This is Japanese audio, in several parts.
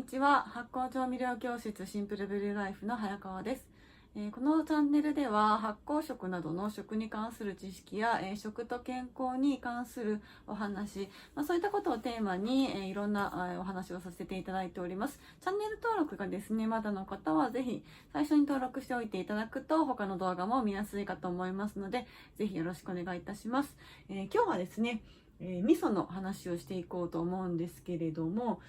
にちは。発酵調味料教室シンプルブルーライフの早川です。このチャンネルでは発酵食などの食に関する知識や、食と健康に関するお話、そういったことをテーマに、いろんなお話をさせていただいております。チャンネル登録がですね、まだの方はぜひ最初に登録しておいていただくと他の動画も見やすいかと思いますので、ぜひよろしくお願いいたします。今日はですね、味噌の話をしていこうと思うんですけれども、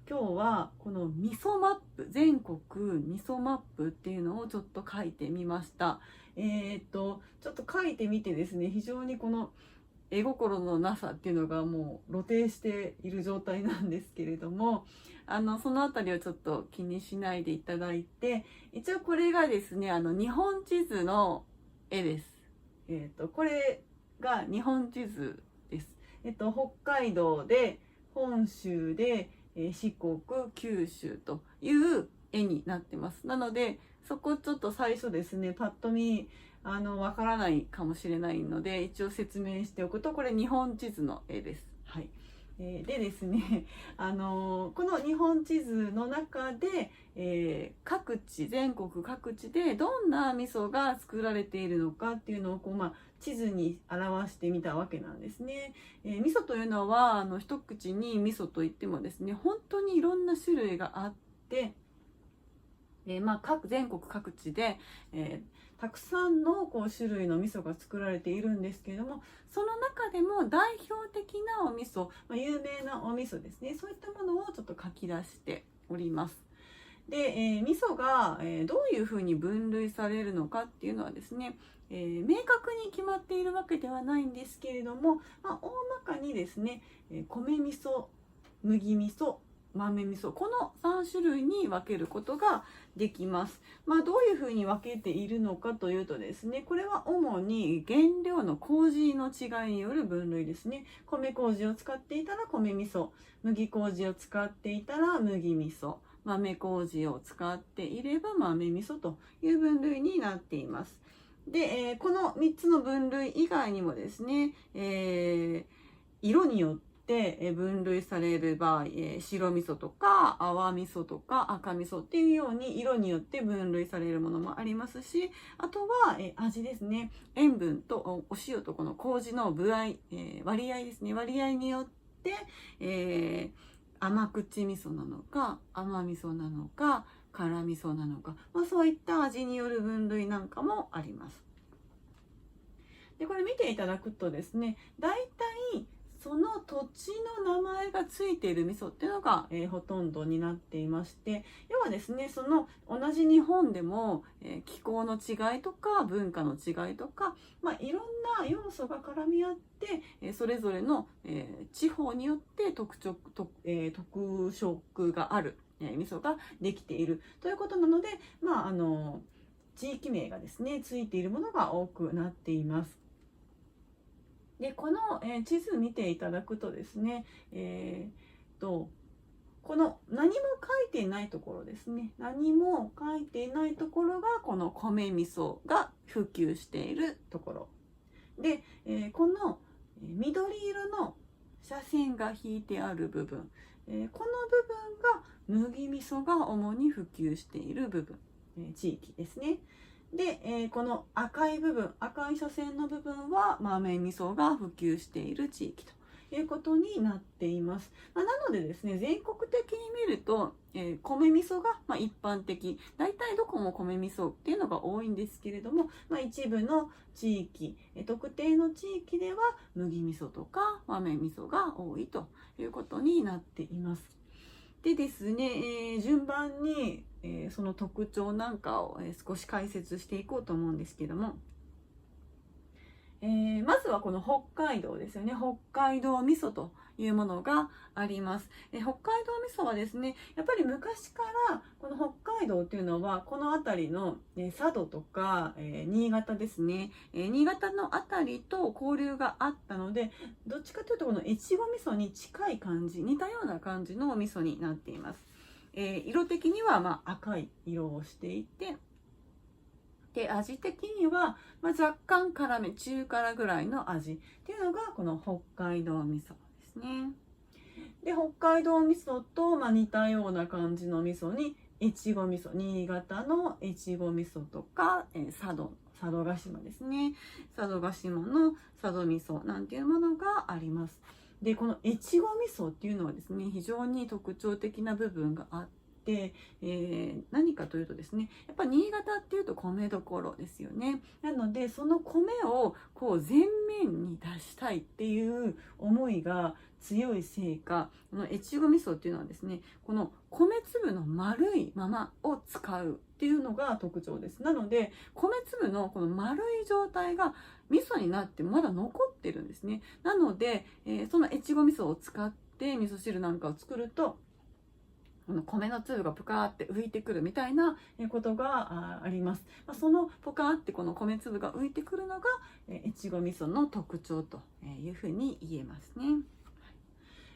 今日はこの味噌マップ、全国味噌マップっていうのをちょっと書いてみました。ちょっと書いてみてですね、非常にこの絵心のなさっていうのがもう露呈している状態なんですけれども、そのあたりをちょっと気にしないでいただいて、一応これがですね、日本地図の絵です。これが日本地図です。北海道で、本州で、四国、九州という絵になってます。なので、そこちょっと最初ですね、パッと見、わからないかもしれないので、一応説明しておくと、これ日本地図の絵です。はい。でですね、この日本地図の中で、各地、全国各地でどんな味噌が作られているのかっていうのを地図に表してみたわけなんですね。味噌というのは一口に味噌といってもですね、本当にいろんな種類があって、全国各地で、たくさんの種類の味噌が作られているんですけれども、その中でも代表的なお味噌、有名なお味噌ですね、そういったものをちょっと書き出しております。で、味噌が、どういうふうに分類されるのかっていうのはですね、明確に決まっているわけではないんですけれども、大まかにですね、米味噌、麦味噌、豆味噌、この3種類に分けることができます。どういうふうに分けているのかというとですね、これは主に原料の麹の違いによる分類ですね。米麹を使っていたら米味噌、麦麹を使っていたら麦味噌、豆麹を使っていれば豆味噌という分類になっています。で、この3つの分類以外にもですね、色によって分類される場合、白味噌とか泡味噌とか赤味噌っていうように色によって分類されるものもありますし、あとは味ですね、塩分とお塩とこの麹の具合、割合ですね、割合によって、甘口味噌なのか甘味噌なのか辛味噌なのか、そういった味による分類なんかもあります。でこれ見ていただくとですね、だいたいその土地の名前がついている味噌っていうのが、ほとんどになっていまして、要はですね、その同じ日本でも、気候の違いとか文化の違いとか、いろんな要素が絡み合って、それぞれの、地方によって特色がある、味噌ができているということなので、地域名がですねついているものが多くなっています。でこの、地図見ていただくとですね、この何も書いていないところですね、何も書いていないところがこの米味噌が普及しているところで、この緑色の斜線が引いてある部分、この部分が麦味噌が主に普及している部分、地域ですね。で、この赤い部分、赤い斜線の部分は豆味噌が普及している地域ということになっています。なのでですね、全国的に見ると、米味噌が一般的、大体どこも米味噌っていうのが多いんですけれども、一部の地域、特定の地域では麦味噌とか豆味噌が多いということになっています。でですね、順番に、その特徴なんかを、少し解説していこうと思うんですけども、まずはこの北海道ですよね。北海道味噌というものがあります。北海道味噌はですね、やっぱり昔からこの北海道っていうのはこの辺りの佐渡とか新潟ですね、新潟の辺りと交流があったので、どっちかというとこの越後味噌に近い感じ、似たような感じのお味噌になっています。色的には赤い色をしていて、で味的には、若干辛め、中辛ぐらいの味っていうのがこの北海道味噌ですね。で北海道味噌と、似たような感じの味噌に越後味噌、新潟の越後味噌とか、佐渡島ですね、佐渡島の佐渡味噌なんていうものがあります。でこの越後味噌っていうのはですね、非常に特徴的な部分があって、何かというとですね、やっぱ新潟っていうと米どころですよね。なのでその米をこう前面に出したいっていう思いが強いせいか、この越後味噌っていうのはですね、この米粒の丸いままを使うっていうのが特徴です。なので米粒のこの丸い状態が味噌になってまだ残ってるんですね。なので、その越後味噌を使って味噌汁なんかを作ると、この米の粒がプカーって浮いてくるみたいなことがあります。そのポカーってこの米粒が浮いてくるのが越後味噌の特徴というふうに言えますね。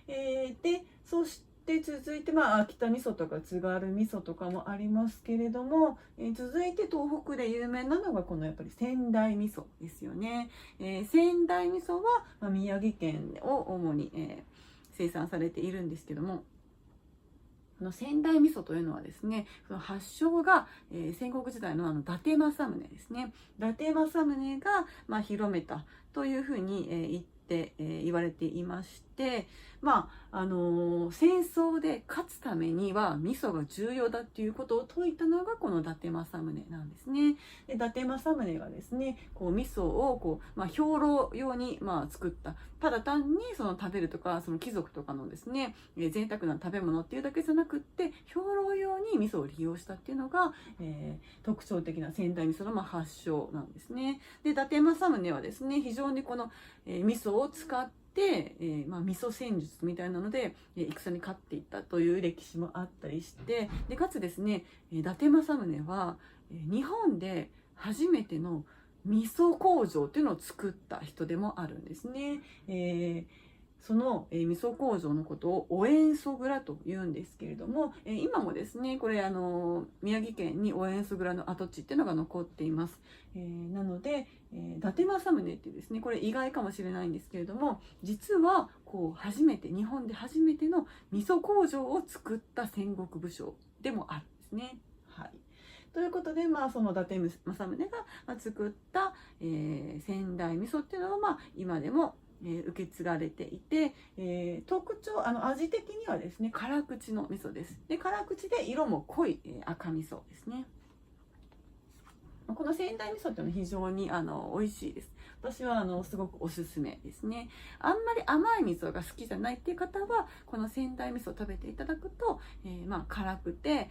でそして続いて、秋田味噌とか津軽味噌とかもありますけれども、続いて東北で有名なのがこのやっぱり仙台味噌ですよね。仙台味噌は、宮城県を主に、生産されているんですけども、この仙台味噌というのはですね、その発祥が、戦国時代の伊達政宗ですね。伊達政宗が、広めたというふうに、言われていまして、戦争で勝つためには味噌が重要だっていうことを説いたのがこの伊達政宗なんですね。で伊達政宗がですね、こう味噌を兵糧用に作った、ただ単にその食べるとかその貴族とかのですね、贅沢な食べ物っていうだけじゃなくって、兵糧用に味噌を利用したっていうのが、特徴的な仙台味噌の発祥なんですね。で伊達政宗はですね、非常にこの、味噌を使って味噌戦術みたいなので、戦に勝っていったという歴史もあったりして、でかつですね、伊達政宗は日本で初めての味噌工場っていうのを作った人でもあるんですね。その味噌工場のことをお塩素蔵と言うんですけれども、今もですね、これ宮城県にお塩素蔵の跡地っていうのが残っています。なので、伊達政宗っていうですね、これ意外かもしれないんですけれども、実はこう日本で初めての味噌工場を作った戦国武将でもあるんですね。はい。ということで、その伊達政宗が作った、仙台味噌っていうのは、今でも受け継がれていて、特徴味的にはですね、辛口の味噌です。で辛口で色も濃い、赤味噌ですね。この仙台味噌っていうのは非常に美味しいです。私はすごくおすすめですね。あんまり甘い味噌が好きじゃないっていう方はこの仙台味噌を食べていただくと、辛くて、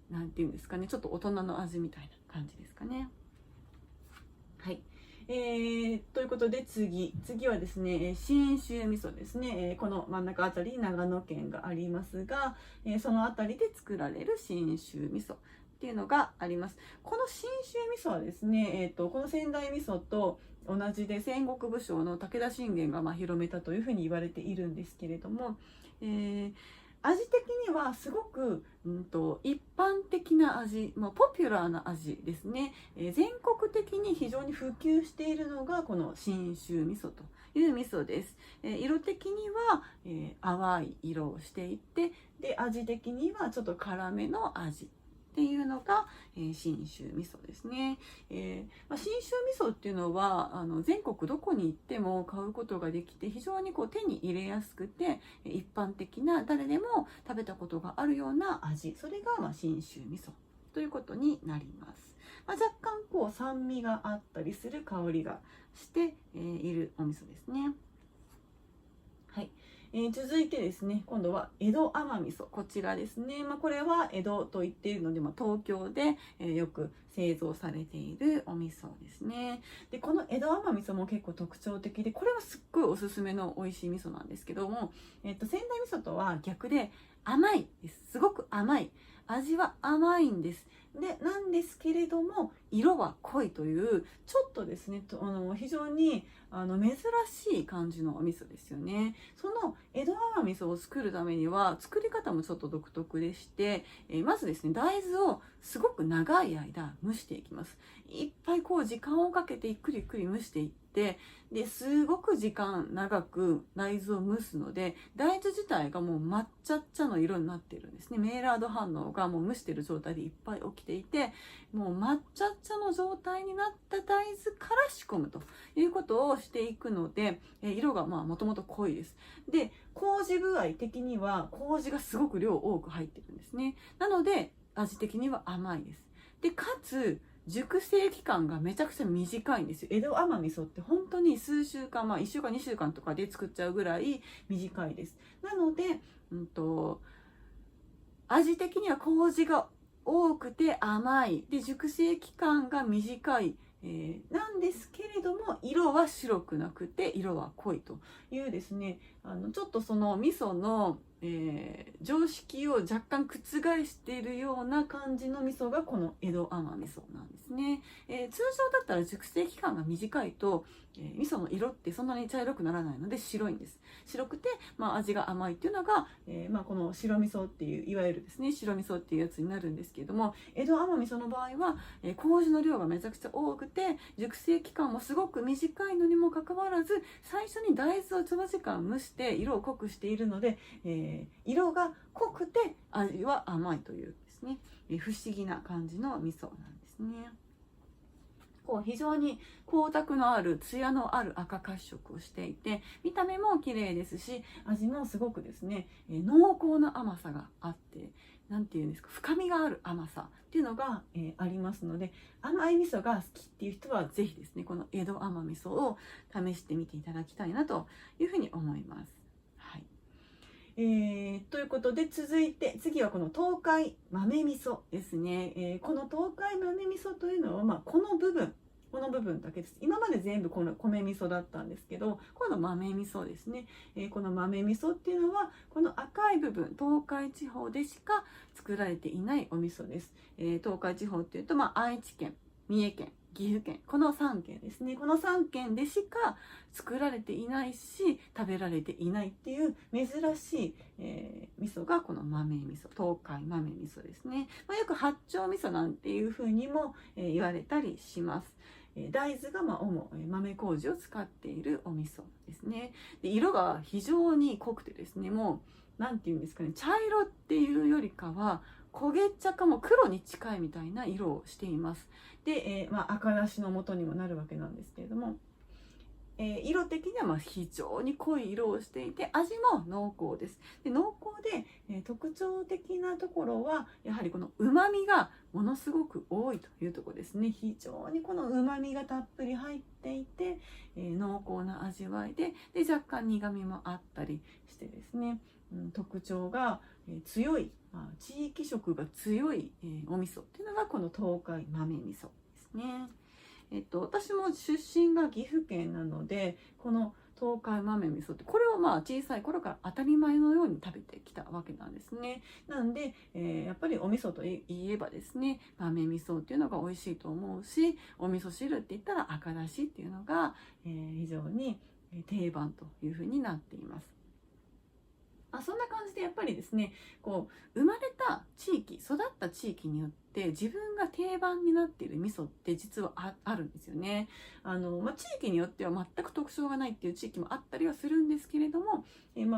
なんていうんですかね、ちょっと大人の味みたいな感じですかね。はい。ということで次はですね、信州味噌ですね。この真ん中あたりに長野県がありますが、そのあたりで作られる信州味噌っていうのがあります。この信州味噌はですね、この仙台味噌と同じで戦国武将の武田信玄が広めたというふうに言われているんですけれども、味的にはすごく、一般的な味、ポピュラーな味ですね。全国的に非常に普及しているのがこの信州味噌という味噌です。色的には、淡い色をしていて、で味的にはちょっと辛めの味っていうのが、信州味噌ですね。信州味噌っていうのは全国どこに行っても買うことができて、非常に手に入れやすくて一般的な誰でも食べたことがあるような味、それが信州味噌ということになります。若干酸味があったりする香りがしているお味噌ですね。はい。続いてですね、今度は江戸甘味噌、こちらですね。これは江戸と言っているので、東京で、よく製造されているお味噌ですね。でこの江戸甘味噌も結構特徴的で、これはすっごいおすすめの美味しい味噌なんですけども、仙台味噌とは逆で甘いです。すごく甘い。味は甘いんです。なんですけれども色は濃いという、ちょっとですね非常に珍しい感じのお味噌ですよね。その江戸甘味噌を作るためには作り方もちょっと独特でして、まずですね、大豆をすごく長い間蒸していきます。いっぱい時間をかけてゆっくり蒸していっ、ですごく時間長く大豆を蒸すので、大豆自体がもう抹茶っ茶の色になっているんですね。メイラード反応がもう蒸している状態でいっぱい起きていて、もう抹茶っ茶の状態になった大豆から仕込むということをしていくので、色がもともと濃いです。で、麹具合的には麹がすごく量多く入ってるんですね。なので味的には甘いです。で、かつ熟成期間がめちゃくちゃ短いんですよ。江戸甘味噌って本当に数週間、1週間2週間とかで作っちゃうぐらい短いです。なので、味的には麹が多くて甘いで、熟成期間が短い、なんですけれども、色は白くなくて色は濃いというですね、ちょっとその味噌の常識を若干覆しているような感じの味噌がこの江戸甘味噌なんですね。通常だったら熟成期間が短いと、味噌の色ってそんなに茶色くならないので白いんです。白くて、味が甘いっていうのが、この白味噌っていういわゆるですね白味噌っていうやつになるんですけれども、江戸甘味噌の場合は、麹の量がめちゃくちゃ多くて熟成期間もすごく短いのにもかかわらず、最初に大豆を長時間蒸して色を濃くしているので、色が濃くて味は甘いというですね、不思議な感じの味噌なんですね。非常に光沢のあるツヤのある赤褐色をしていて、見た目も綺麗ですし、味もすごくですね、濃厚な甘さがあって、なんていうんですか、深みがある甘さっていうのが、ありますので、甘い味噌が好きっていう人はぜひですね、この江戸甘味噌を試してみていただきたいなというふうに思います。はい。ということで、続いて次はこの東海豆味噌ですね。この東海豆味噌というのは、この部分だけです。今まで全部この米味噌だったんですけど、今度豆味噌ですね。この豆味噌っていうのはこの赤い部分、東海地方でしか作られていないお味噌です。東海地方っていうと、愛知県、三重県、岐阜県、この3県ですね。この3県でしか作られていないし食べられていないっていう珍しい、味噌がこの豆味噌、東海豆味噌ですね。よく八丁味噌なんていうふうにも、言われたりします。大豆が主豆麹を使っているお味噌ですね。で、色が非常に濃くてですね、もうなんていうんですかね、茶色っていうよりかは焦げ茶かも黒に近いみたいな色をしています。で、赤だしの元にもなるわけなんですけれども、色的には非常に濃い色をしていて、味も濃厚です。で、濃厚で、特徴的なところはやはりこの旨味がものすごく多いというところですね。非常にこの旨味がたっぷり入っていて、濃厚な味わいで、若干苦味もあったりしてですね、特徴が強い、地域色が強い、お味噌っていうのがこの東海豆味噌ですね。私も出身が岐阜県なので、この東海豆味噌ってこれを小さい頃から当たり前のように食べてきたわけなんですね。なんで、やっぱりお味噌といえばですね、豆味噌っていうのが美味しいと思うし、お味噌汁って言ったら赤だしっていうのが、非常に定番というふうになっています。そんな感じでやっぱりですね、生まれた地域、育った地域によって自分が定番になっている味噌って実はあるんですよね。地域によっては全く特徴がないっていう地域もあったりはするんですけれども、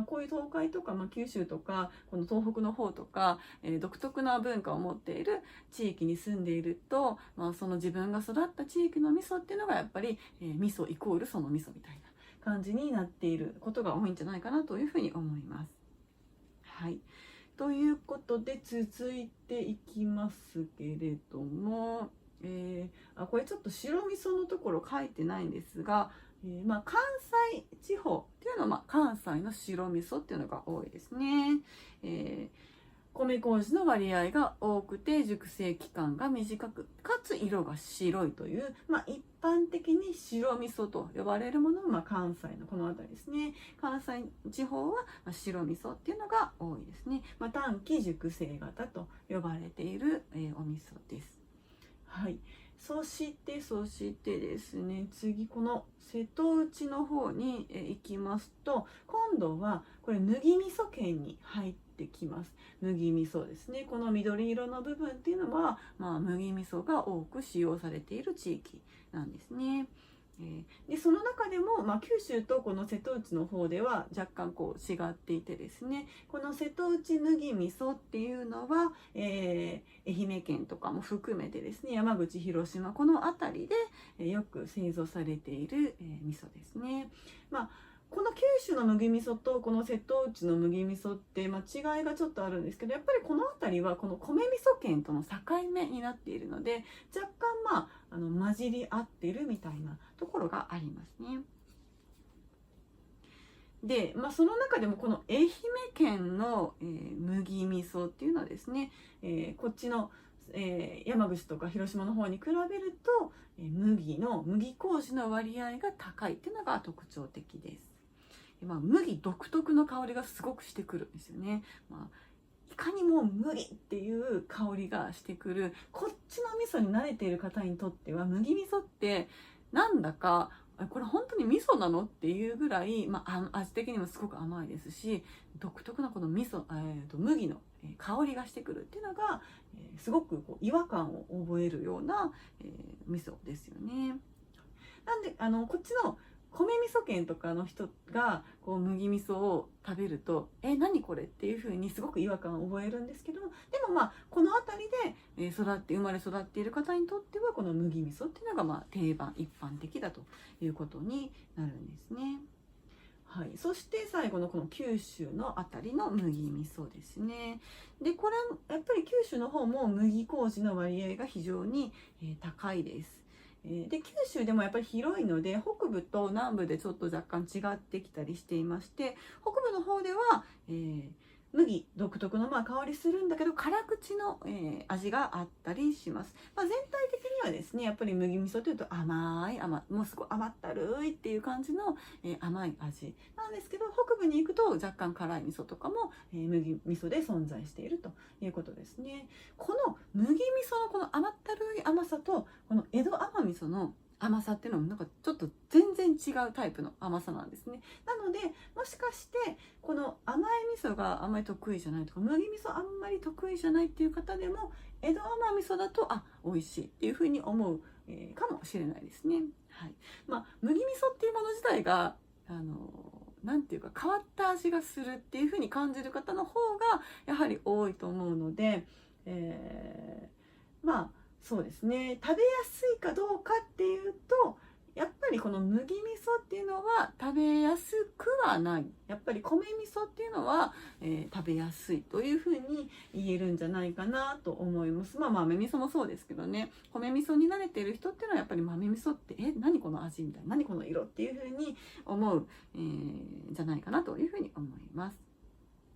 こういう東海とか、九州とかこの東北の方とか、独特な文化を持っている地域に住んでいると、その自分が育った地域の味噌っていうのがやっぱり、味噌イコールその味噌みたいな感じになっていることが多いんじゃないかなというふうに思います。はい、ということで続いていきますけれども、これちょっと白味噌のところ書いてないんですが、関西地方っていうのは、関西の白味噌っていうのが多いですね。米麹の割合が多くて熟成期間が短くかつ色が白いという、一般的に白味噌と呼ばれるものは、関西のこの辺りですね。関西地方は白味噌っていうのが多いですね。短期熟成型と呼ばれている、お味噌です。はい。そしてですね、次この瀬戸内の方に行きますと、今度はこれ麦味噌圏に入ってきます。麦味噌ですね。この緑色の部分っていうのは、麦味噌が多く使用されている地域なんですね。でその中でも、九州とこの瀬戸内の方では若干こう違っていてですね、この瀬戸内麦味噌っていうのは、愛媛県とかも含めてですね、山口、広島、この辺りで、よく製造されている、味噌ですね。この九州の麦味噌とこの瀬戸内の麦味噌って、違いがちょっとあるんですけど、やっぱりこの辺りはこの米味噌圏との境目になっているので、若干混じり合っているみたいなところがありますね。で、その中でもこの愛媛県の、麦味噌っていうのはですね、こっちの、山口とか広島の方に比べると、麦麹の割合が高いっていうのが特徴的です。麦独特の香りがすごくしてくるんですよね。いかにも麦っていう香りがしてくる、こっちの味噌に慣れている方にとっては麦味噌ってなんだかこれ本当に味噌なのっていうぐらい、味的にもすごく甘いですし、独特なこの麦の香りがしてくるっていうのが、すごく違和感を覚えるような、味噌ですよね。なんでこっちの米味噌圏とかの人がこう麦味噌を食べると何これっていう風にすごく違和感を覚えるんですけど、でもこの辺りで生まれ育っている方にとってはこの麦味噌っていうのが定番一般的だということになるんですね。はい、そして最後のこの九州のあたりの麦味噌ですね。でこれやっぱり九州の方も麦麹の割合が非常に高いです。で九州でもやっぱり広いので北部と南部でちょっと若干違ってきたりしていまして、北部の方では、麦独特の香りするんだけど辛口の、味があったりします。全体的にはですね、やっぱり麦味噌というともうすごい甘ったるいっていう感じの、甘い味なんですけど、北部に行くと若干辛い味噌とかも、麦味噌で存在しているということですね。この麦味噌のこの甘ったるい甘さとこの江戸甘味噌の甘さっていうのもなんかちょっと全然違うタイプの甘さなんですね。なのでもしかしてこの甘い味噌があんまり得意じゃないとか、麦味噌あんまり得意じゃないっていう方でも江戸甘味噌だと美味しいっていうふうに思う、かもしれないですね。はい。麦味噌っていうもの自体がなんていうか変わった味がするっていうふうに感じる方の方がやはり多いと思うので、そうですね、食べやすいかどうかっていうと、やっぱりこの麦味噌っていうのは食べやすくはない。やっぱり米味噌っていうのは、食べやすいというふうに言えるんじゃないかなと思います。豆味噌もそうですけどね、米味噌に慣れている人っていうのはやっぱり豆味噌って何この味みたいな、何この色っていうふうに思う、じゃないかなというふうに思います。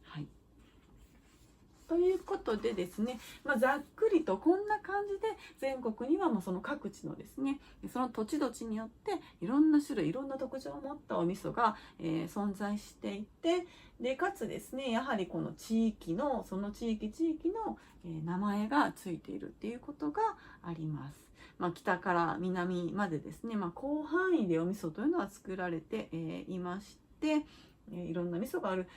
はい。ということでですね、ざっくりとこんな感じで全国にはもうその各地のですね、その土地土地によっていろんな種類いろんな特徴を持ったお味噌が、存在していて、でかつですね、やはりこの地域のその地域の、名前がついているっていうことがあります。北から南までですね、広範囲でお味噌というのは作られて、いまして、いろんな味噌がある。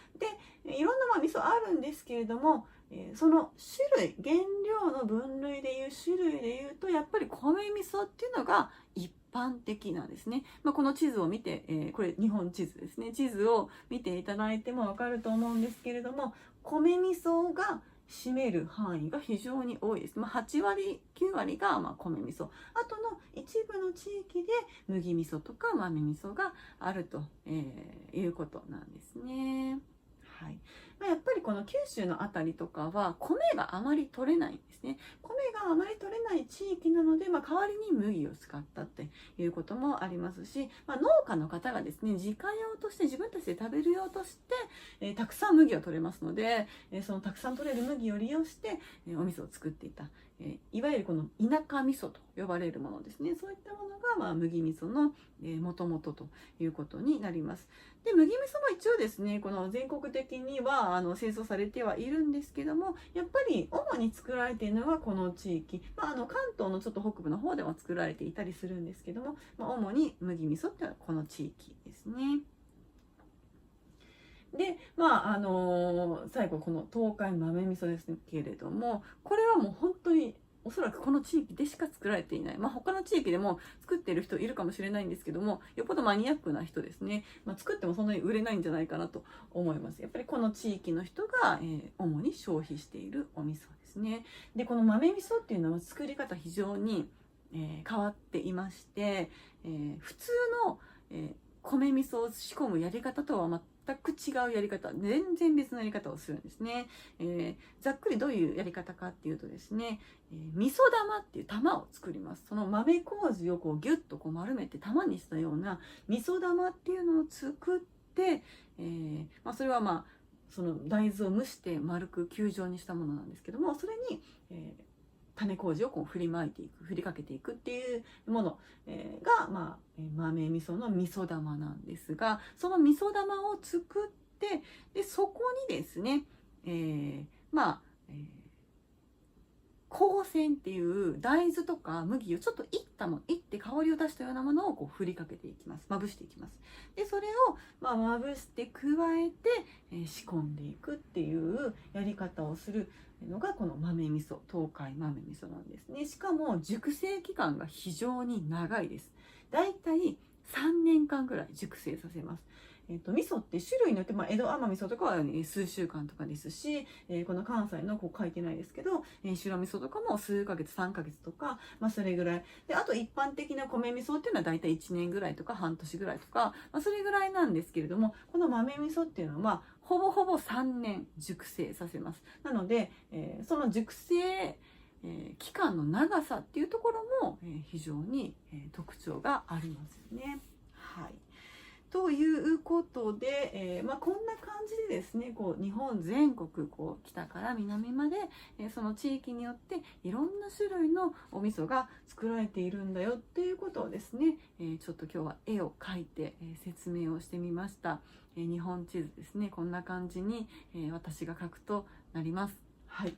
でいろんな味噌あるんですけれども、その種類、原料の分類でいう種類でいうとやっぱり米味噌っていうのが一般的なんですね。この地図を見て、これ日本地図ですね、地図を見ていただいても分かると思うんですけれども、米味噌が占める範囲が非常に多いです。8割9割が米味噌、あとの一部の地域で麦味噌とか豆味噌があると、いうことなんですね。はい。やっぱりこの九州のあたりとかは米があまり取れないんですね。米があまり取れない地域なので、代わりに麦を使ったっていうこともありますし、農家の方がですね、自家用として自分たちで食べる用として、たくさん麦を取れますので、そのたくさん取れる麦を利用して、お味噌を作っていた。いわゆるこの田舎味噌と呼ばれるものですね。そういったものが、麦味噌の元々ということになります。で麦味噌も一応ですね、この全国的には製造されてはいるんですけども、やっぱり主に作られているのはこの地域、関東のちょっと北部の方では作られていたりするんですけども、主に麦味噌っていうのはこの地域ですね。で最後この東海豆味噌ですけれども、これはもう本当におそらくこの地域でしか作られていない、他の地域でも作っている人いるかもしれないんですけども、よっぽどマニアックな人ですね、作ってもそんなに売れないんじゃないかなと思います。やっぱりこの地域の人が、主に消費しているお味噌ですね。でこの豆味噌っていうのは作り方非常に、変わっていまして、普通の、米味噌を仕込むやり方とは全く違うやり方、全然別のやり方をするんですね。ざっくりどういうやり方かっていうとですね、味噌玉っていう玉を作ります。その豆麹をこうギュッとこう丸めて玉にしたような味噌玉っていうのを作って、それはその大豆を蒸して丸く球状にしたものなんですけども、それに、種麹をこう振りかけていくっていうもの、が、豆味噌の味噌玉なんですが、その味噌玉を作って、でそこにですね、香煎っていう大豆とか麦をちょっといって香りを出したようなものをこう振りかけていきます。まぶしていきます。でそれをまぶして加えて、仕込んでいくっていうやり方をするのがこの豆味噌、東海豆味噌なんですね。しかも熟成期間が非常に長いです。だいたい3年間ぐらい熟成させます。味噌って種類によって、江戸甘味噌とかは、数週間とかですし、この関西の書いてないですけど、白味噌とかも数ヶ月3ヶ月とか、それぐらいで、あと一般的な米味噌っていうのはだいたい1年ぐらいとか半年ぐらいとか、それぐらいなんですけれども、この豆味噌っていうのはほぼほぼ3年熟成させます。なので、その熟成期間の長さっていうところも、非常に、特徴がありますよね。はい。ということで、こんな感じでですね、こう日本全国こう北から南まで、その地域によっていろんな種類のお味噌が作られているんだよっていうことをですね、ちょっと今日は絵を描いて、説明をしてみました。日本地図ですね、こんな感じに、私が描くとなります。はい、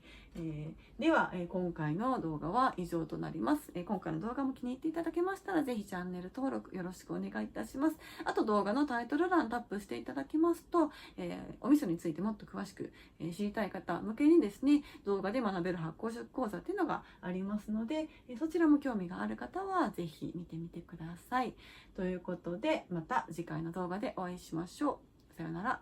では、今回の動画は以上となります。今回の動画も気に入っていただけましたら、ぜひチャンネル登録よろしくお願いいたします。あと動画のタイトル欄タップしていただきますと、お味噌についてもっと詳しく、知りたい方向けにですね、動画で学べる発酵食講座っていうのがありますので、そちらも興味がある方はぜひ見てみてください。ということで、また次回の動画でお会いしましょう。さようなら。